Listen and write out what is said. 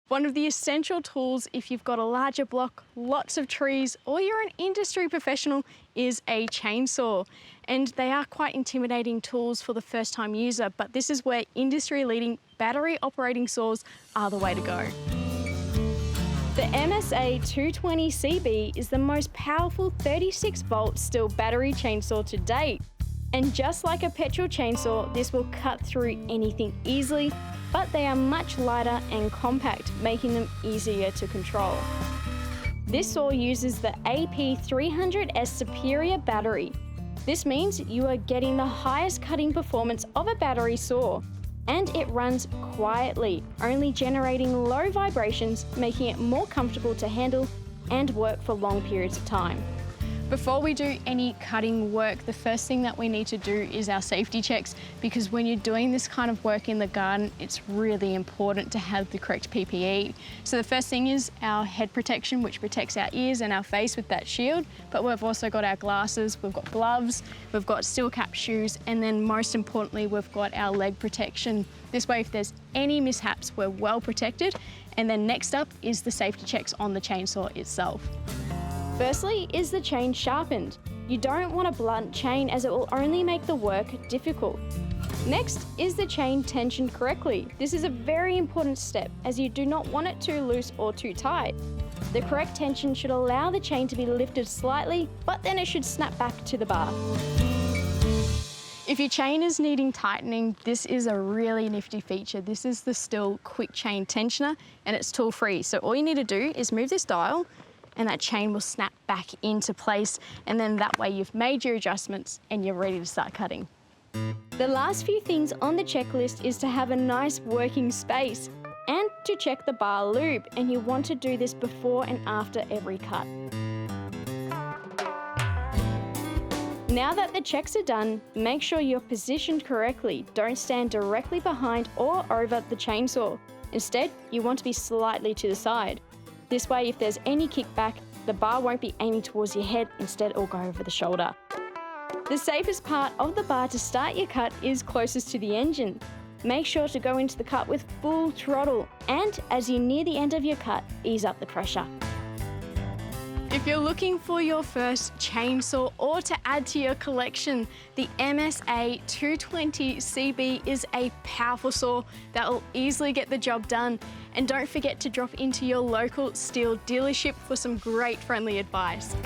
One of the essential tools if you've got a larger block, lots of trees, or you're an industry professional is a chainsaw. And they are quite intimidating tools for the first-time user, but this is where industry-leading battery operating saws are the way to go. The MSA 220CB is the most powerful 36-volt STIHL battery chainsaw to date. And just like a petrol chainsaw, this will cut through anything easily, but they are much lighter and compact, making them easier to control. This saw uses the AP300S Superior battery. This means you are getting the highest cutting performance of a battery saw, and it runs quietly, only generating low vibrations, making it more comfortable to handle and work for long periods of time. Before we do any cutting work, the first thing that we need to do is our safety checks, because when you're doing this kind of work in the garden, it's really important to have the correct PPE. So the first thing is our head protection, which protects our ears and our face with that shield, but we've also got our glasses, we've got gloves, we've got steel cap shoes, and then most importantly, we've got our leg protection. This way, if there's any mishaps, we're well protected. And then next up is the safety checks on the chainsaw itself. Firstly, is the chain sharpened? You don't want a blunt chain as it will only make the work difficult. Next, is the chain tensioned correctly? This is a very important step as you do not want it too loose or too tight. The correct tension should allow the chain to be lifted slightly, but then it should snap back to the bar. If your chain is needing tightening, this is a really nifty feature. This is the STIHL Quick Chain Tensioner, and it's tool-free. So all you need to do is move this dial, and that chain will snap back into place, and then that way you've made your adjustments and you're ready to start cutting. The last few things on the checklist is to have a nice working space and to check the bar lube, and you want to do this before and after every cut. Now that the checks are done, make sure you're positioned correctly. Don't stand directly behind or over the chainsaw. Instead, you want to be slightly to the side. This way, if there's any kickback, the bar won't be aiming towards your head, instead it'll go over the shoulder. The safest part of the bar to start your cut is closest to the engine. Make sure to go into the cut with full throttle, and as you near the end of your cut, ease up the pressure. If you're looking for your first chainsaw or to add to your collection, the MSA 220CB is a powerful saw that will easily get the job done. And don't forget to drop into your local STIHL dealership for some great friendly advice.